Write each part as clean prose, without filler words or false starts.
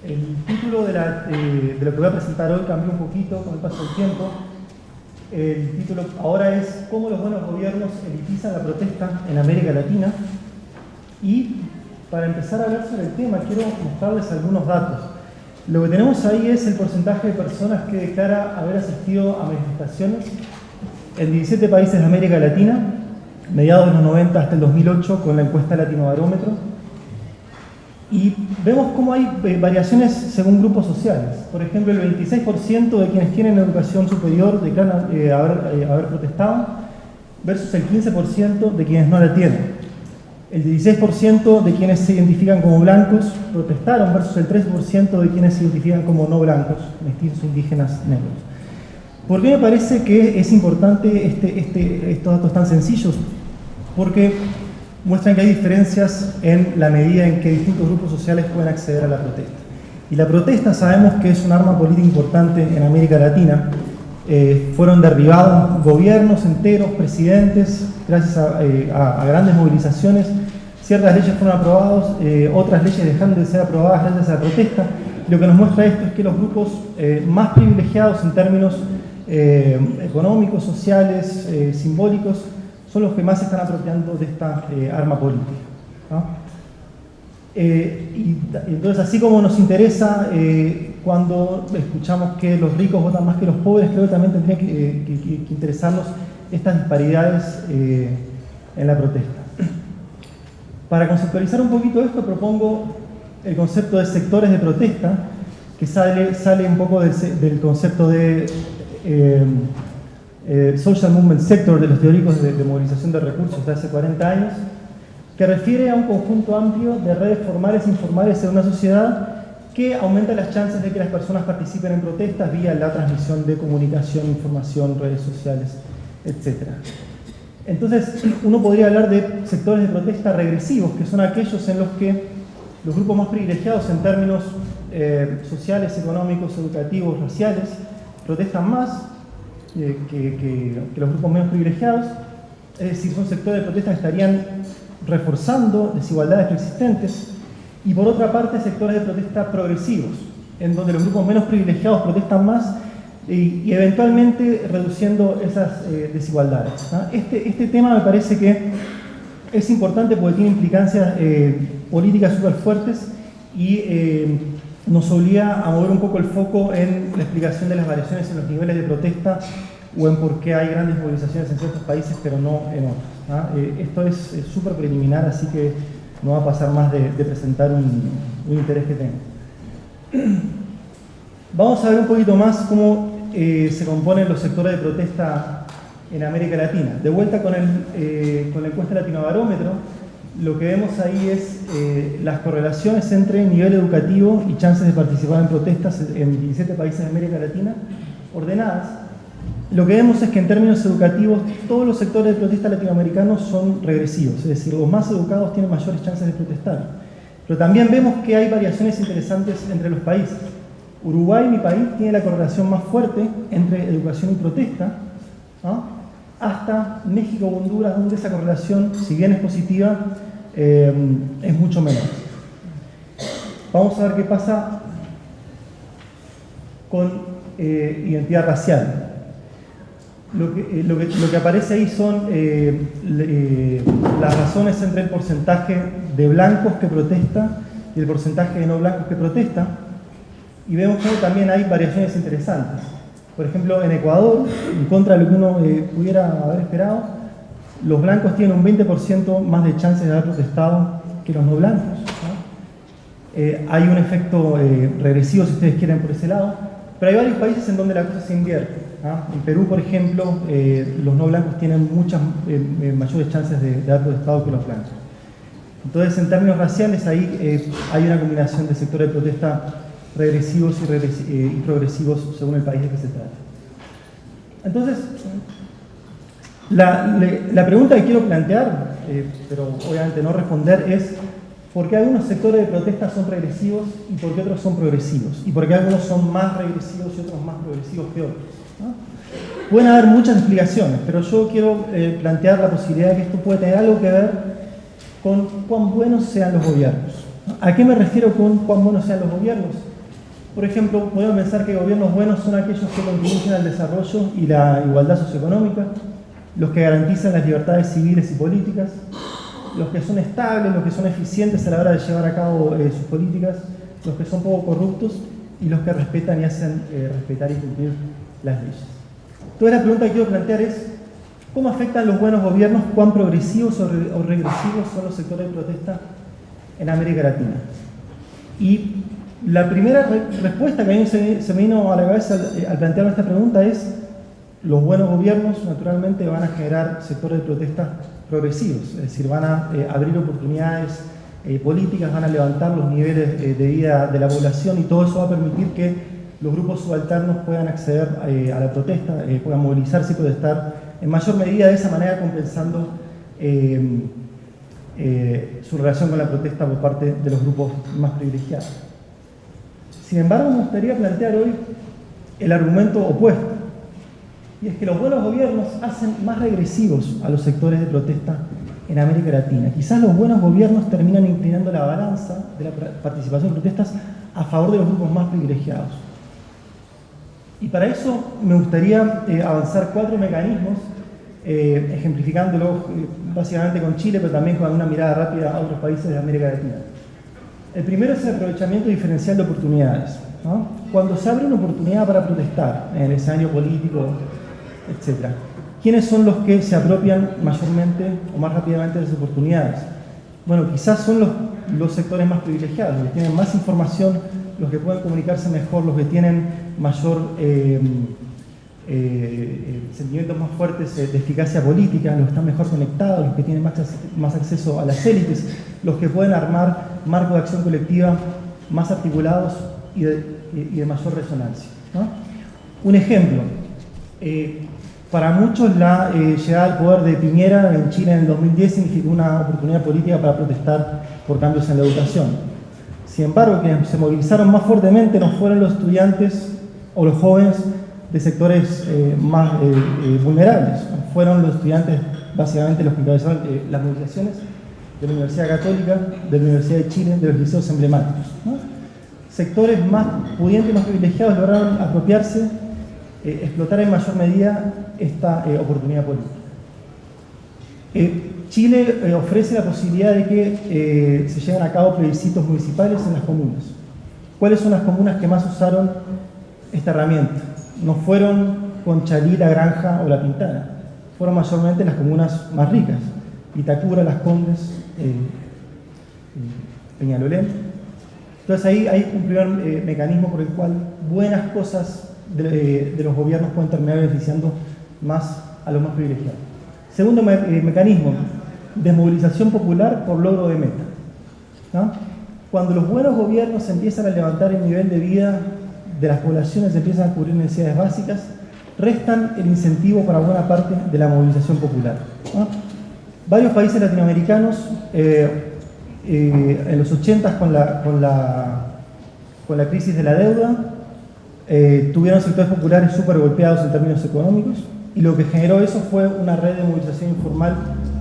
El título de lo que voy a presentar hoy cambió un poquito con el paso del tiempo. El título ahora es ¿Cómo los buenos gobiernos elitizan la protesta en América Latina? Y para empezar a hablar sobre el tema, quiero mostrarles algunos datos. Lo que tenemos ahí es el porcentaje de personas que declara haber asistido a manifestaciones en 17 países de América Latina, mediados de los 90 hasta el 2008, con la encuesta Latinobarómetro. Y vemos cómo hay variaciones según grupos sociales. Por ejemplo, el 26% de quienes tienen educación superior declaran haber protestado, versus el 15% de quienes no la tienen. El 16% de quienes se identifican como blancos protestaron, versus el 13% de quienes se identifican como no blancos, mestizos, indígenas, negros. ¿Por qué me parece que es importante estos datos tan sencillos? Porque muestran que hay diferencias en la medida en que distintos grupos sociales pueden acceder a la protesta. Y la protesta sabemos que es un arma política importante en América Latina. Fueron derribados gobiernos enteros, presidentes, gracias a grandes movilizaciones. Ciertas leyes fueron aprobadas, otras leyes dejaron de ser aprobadas gracias a la protesta. Lo que nos muestra esto es que los grupos más privilegiados en términos económicos, sociales, simbólicos, son los que más se están apropiando de esta arma política, ¿no? Y entonces, así como nos interesa cuando escuchamos que los ricos votan más que los pobres, creo que también tendría que interesarnos estas disparidades en la protesta. Para conceptualizar un poquito esto, propongo el concepto de sectores de protesta, que sale un poco del concepto de Social Movement Sector de los teóricos de movilización de recursos de hace 40 años, que refiere a un conjunto amplio de redes formales e informales en una sociedad que aumenta las chances de que las personas participen en protestas vía la transmisión de comunicación, información, redes sociales, etc. Entonces, uno podría hablar de sectores de protesta regresivos, que son aquellos en los que los grupos más privilegiados en términos sociales, económicos, educativos, raciales, protestan más que los grupos menos privilegiados. Es decir, son sectores de protesta que estarían reforzando desigualdades preexistentes, y por otra parte sectores de protesta progresivos, en donde los grupos menos privilegiados protestan más y eventualmente reduciendo esas desigualdades, ¿no? Este tema me parece que es importante porque tiene implicancias políticas súper fuertes y nos obliga a mover un poco el foco en la explicación de las variaciones en los niveles de protesta o en por qué hay grandes movilizaciones en ciertos países pero no en otros, ¿no? Esto es súper preliminar, así que no va a pasar más de presentar un interés que tengo. Vamos a ver un poquito más cómo se componen los sectores de protesta en América Latina. De vuelta con la encuesta Latinobarómetro, lo que vemos ahí es las correlaciones entre nivel educativo y chances de participar en protestas en 17 países de América Latina, ordenadas. Lo que vemos es que en términos educativos todos los sectores de protesta latinoamericanos son regresivos, es decir, los más educados tienen mayores chances de protestar. Pero también vemos que hay variaciones interesantes entre los países. Uruguay, mi país, tiene la correlación más fuerte entre educación y protesta, ¿no? Hasta México o Honduras, donde esa correlación, si bien es positiva, es mucho menor. Vamos a ver qué pasa con identidad racial. Lo que aparece ahí son las razones entre el porcentaje de blancos que protesta y el porcentaje de no blancos que protesta, y vemos que también hay variaciones interesantes. Por ejemplo, en Ecuador, en contra de lo que uno pudiera haber esperado, los blancos tienen un 20% más de chances de haber protestado que los no blancos, ¿no? Hay un efecto regresivo, si ustedes quieren, por ese lado, pero hay varios países en donde la cosa se invierte, ¿no? En Perú, por ejemplo, los no blancos tienen muchas mayores chances de haber protestado que los blancos. Entonces, en términos raciales, ahí hay una combinación de sectores de protesta regresivos y progresivos según el país de que se trata. Entonces, la pregunta que quiero plantear, pero obviamente no responder, es ¿por qué algunos sectores de protesta son regresivos y por qué otros son progresivos? ¿Y por qué algunos son más regresivos y otros más progresivos que otros, ¿no? Pueden haber muchas explicaciones, pero yo quiero plantear la posibilidad de que esto puede tener algo que ver con cuán buenos sean los gobiernos. ¿A qué me refiero con cuán buenos sean los gobiernos? Por ejemplo, podemos pensar que gobiernos buenos son aquellos que contribuyen al desarrollo y la igualdad socioeconómica, los que garantizan las libertades civiles y políticas, los que son estables, los que son eficientes a la hora de llevar a cabo sus políticas, los que son poco corruptos y los que respetan y hacen respetar y cumplir las leyes. Entonces la pregunta que quiero plantear es, ¿cómo afectan los buenos gobiernos, cuán progresivos o regresivos son los sectores de protesta en América Latina? Y la primera respuesta que a mí se me vino a la cabeza al plantear esta pregunta es: los buenos gobiernos naturalmente van a generar sectores de protesta progresivos, es decir, van a abrir oportunidades políticas, van a levantar los niveles de vida de la población, y todo eso va a permitir que los grupos subalternos puedan acceder a la protesta, puedan movilizarse y protestar en mayor medida, de esa manera compensando su relación con la protesta por parte de los grupos más privilegiados. Sin embargo, me gustaría plantear hoy el argumento opuesto, y es que los buenos gobiernos hacen más regresivos a los sectores de protesta en América Latina. Quizás los buenos gobiernos terminan inclinando la balanza de la participación en protestas a favor de los grupos más privilegiados. Y para eso me gustaría avanzar 4 mecanismos, ejemplificándolos básicamente con Chile, pero también con una mirada rápida a otros países de América Latina. El primero es el aprovechamiento diferencial de oportunidades, ¿no? Cuando se abre una oportunidad para protestar en el escenario político, etc., ¿quiénes son los que se apropian mayormente o más rápidamente de esas oportunidades? Bueno, quizás son los sectores más privilegiados, los que tienen más información, los que pueden comunicarse mejor, los que tienen mayor sentimientos más fuertes de eficacia política, los que están mejor conectados, los que tienen más acceso a las élites, los que pueden armar marcos de acción colectiva más articulados y de mayor resonancia, ¿no? Un ejemplo, para muchos la llegada al poder de Piñera en Chile en el 2010 significó una oportunidad política para protestar por cambios en la educación. Sin embargo, quienes se movilizaron más fuertemente no fueron los estudiantes o los jóvenes de sectores más vulnerables, fueron los estudiantes básicamente los que encabezaron las movilizaciones de la Universidad Católica, de la Universidad de Chile, de los liceos emblemáticos, ¿no? Sectores más pudientes y más privilegiados lograron apropiarse, explotar en mayor medida esta oportunidad política. Chile ofrece la posibilidad de que se lleven a cabo plebiscitos municipales en las comunas. ¿Cuáles son las comunas que más usaron esta herramienta? No fueron Conchalí, La Granja o La Pintana, fueron mayormente las comunas más ricas: Vitacura, Las Condes, Peñalolén. Entonces ahí hay un primer mecanismo por el cual buenas cosas de los gobiernos pueden terminar beneficiando más a los más privilegiados. Segundo mecanismo, desmovilización popular por logro de meta, ¿no? Cuando los buenos gobiernos empiezan a levantar el nivel de vida de las poblaciones, empiezan a cubrir necesidades básicas, restan el incentivo para buena parte de la movilización popular, ¿no? Varios países latinoamericanos en los 80 con la crisis de la deuda tuvieron sectores populares súper golpeados en términos económicos, y lo que generó eso fue una red de movilización informal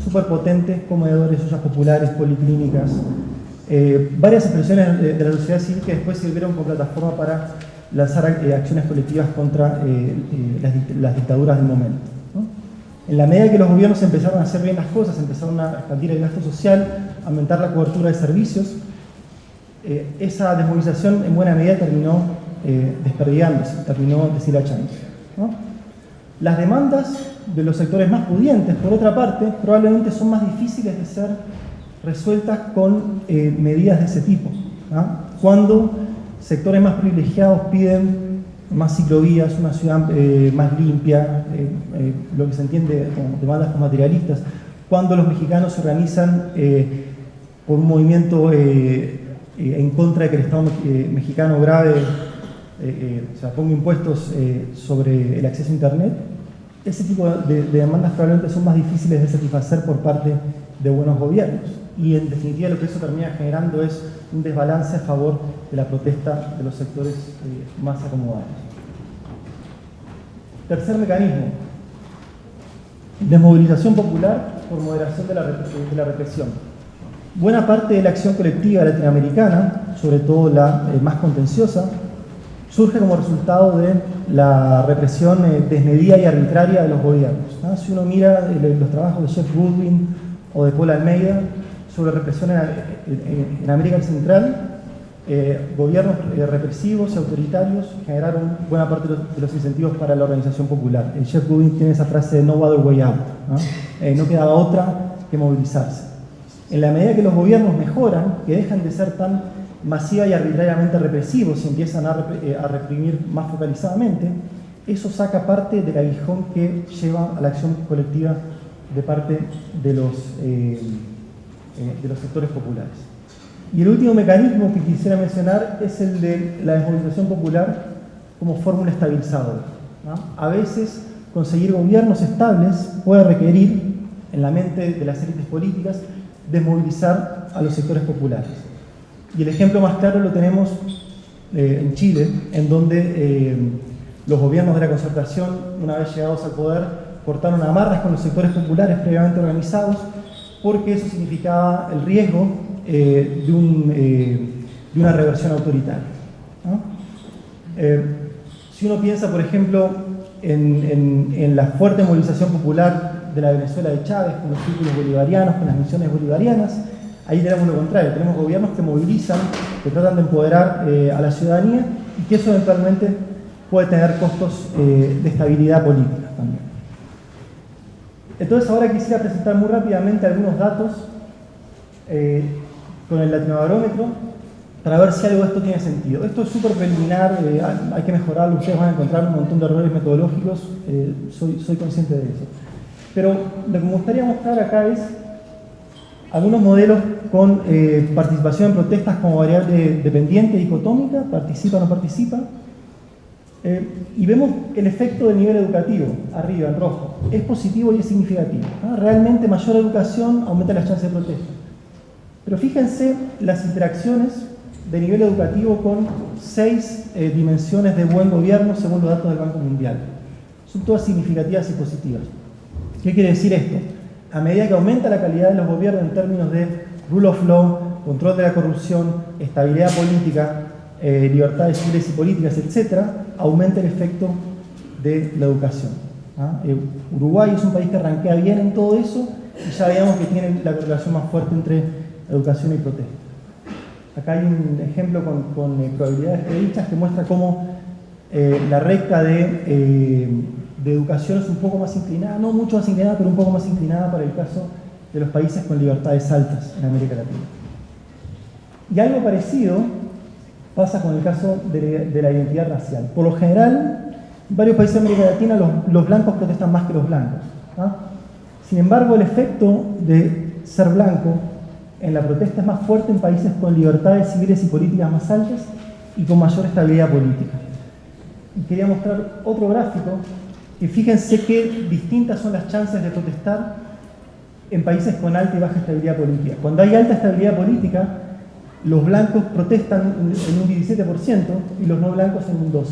súper potente, comedores, ollas populares, policlínicas, varias expresiones de la sociedad civil que después sirvieron como plataforma para lanzar acciones colectivas contra las dictaduras del momento, ¿no? En la medida que los gobiernos empezaron a hacer bien las cosas, empezaron a expandir el gasto social, a aumentar la cobertura de servicios, esa desmovilización en buena medida terminó desperdigándose, terminó deshilachándose, ¿no? Las demandas de los sectores más pudientes, por otra parte, probablemente son más difíciles de ser resueltas con medidas de ese tipo, ¿no? Cuando sectores más privilegiados piden más ciclovías, una ciudad más limpia, lo que se entiende como demandas como materialistas, cuando los mexicanos se organizan por un movimiento en contra de que el Estado mexicano grave o sea, ponga impuestos sobre el acceso a Internet, ese tipo de demandas probablemente son más difíciles de satisfacer por parte de buenos gobiernos. Y en definitiva lo que eso termina generando es un desbalance a favor de la protesta de los sectores más acomodados. Tercer mecanismo, desmovilización popular por moderación de la represión. Buena parte de la acción colectiva latinoamericana, sobre todo la más contenciosa, surge como resultado de la represión desmedida y arbitraria de los gobiernos, ¿no? Si uno mira los trabajos de Jeff Goodwin o de Paul Almeida sobre represión en América Central, gobiernos represivos y autoritarios generaron buena parte de los incentivos para la organización popular. Jeff Goodwin tiene esa frase de no other way out, ¿no? No quedaba otra que movilizarse. En la medida que los gobiernos mejoran, que dejan de ser tan masiva y arbitrariamente represivos y empiezan a reprimir más focalizadamente, eso saca parte del aguijón que lleva a la acción colectiva de parte de los sectores populares. Y el último mecanismo que quisiera mencionar es el de la desmovilización popular como fórmula estabilizadora, ¿no? A veces conseguir gobiernos estables puede requerir, en la mente de las élites políticas, desmovilizar a los sectores populares. Y el ejemplo más claro lo tenemos en Chile, en donde los gobiernos de la concertación, una vez llegados al poder, cortaron amarras con los sectores populares previamente organizados, porque eso significaba el riesgo de una reversión autoritaria, ¿no? Si uno piensa, por ejemplo, en la fuerte movilización popular de la Venezuela de Chávez, con los círculos bolivarianos, con las misiones bolivarianas, ahí tenemos lo contrario, tenemos gobiernos que movilizan, que tratan de empoderar a la ciudadanía y que eso eventualmente puede tener costos de estabilidad política también. Entonces ahora quisiera presentar muy rápidamente algunos datos con el Latinobarómetro para ver si algo de esto tiene sentido. Esto es súper preliminar, hay que mejorarlo, ustedes van a encontrar un montón de errores metodológicos, soy consciente de eso. Pero lo que me gustaría mostrar acá es algunos modelos con participación en protestas como variable dependiente, dicotómica, participa o no participa, y vemos el efecto del nivel educativo, arriba en rojo, es positivo y es significativo, ¿no? Realmente mayor educación aumenta las chances de protesta. Pero fíjense las interacciones de nivel educativo con 6 dimensiones de buen gobierno según los datos del Banco Mundial. Son todas significativas y positivas. ¿Qué quiere decir esto? A medida que aumenta la calidad de los gobiernos en términos de rule of law, control de la corrupción, estabilidad política, libertades civiles y políticas, etc., aumenta el efecto de la educación, ¿ah? Uruguay es un país que rankea bien en todo eso y ya veíamos que tiene la correlación más fuerte entre educación y protesta. Acá hay un ejemplo con probabilidades predichas que muestra cómo la recta de educación es un poco más inclinada, no mucho más inclinada, pero un poco más inclinada para el caso de los países con libertades altas en América Latina. Y algo parecido pasa con el caso de la identidad racial. Por lo general, en varios países de América Latina los blancos protestan más que los blancos, ¿ah? Sin embargo, el efecto de ser blanco en la protesta es más fuerte en países con libertades civiles y políticas más altas y con mayor estabilidad política. Y quería mostrar otro gráfico que fíjense qué distintas son las chances de protestar en países con alta y baja estabilidad política. Cuando hay alta estabilidad política, los blancos protestan en un 17% y los no blancos en un 12%.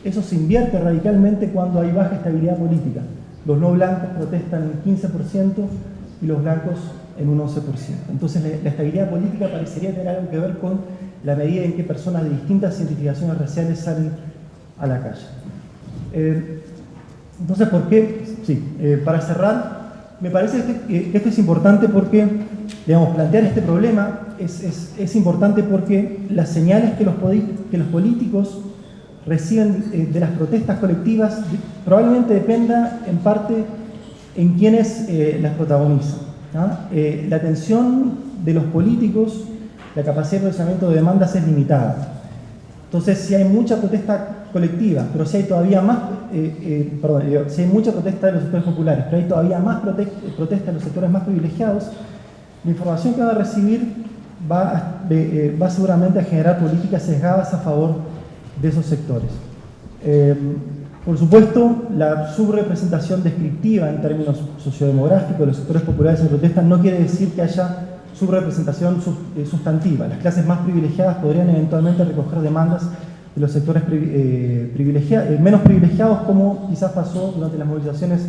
Eso se invierte radicalmente cuando hay baja estabilidad política. Los no blancos protestan en 15% y los blancos en un 11%. Entonces la estabilidad política parecería tener algo que ver con la medida en que personas de distintas identificaciones raciales salen a la calle. Entonces, ¿por qué? Sí, para cerrar, me parece que esto es importante porque, digamos, plantear este problema es importante porque las señales que los políticos reciben de las protestas colectivas probablemente dependa en parte en quienes las protagonizan, ¿no? La atención de los políticos, la capacidad de procesamiento de demandas es limitada. Entonces, si hay mucha protesta colectiva, pero si hay todavía más, si hay mucha protesta de los sectores populares, pero hay todavía más protesta de los sectores más privilegiados, la información que va a recibir va seguramente a generar políticas sesgadas a favor de esos sectores. Por supuesto, la subrepresentación descriptiva en términos sociodemográficos de los sectores populares en protesta no quiere decir que haya subrepresentación sustantiva. Las clases más privilegiadas podrían eventualmente recoger demandas de los sectores menos privilegiados, como quizás pasó durante las movilizaciones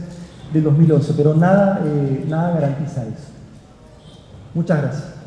del 2011, pero nada garantiza eso. Muchas gracias.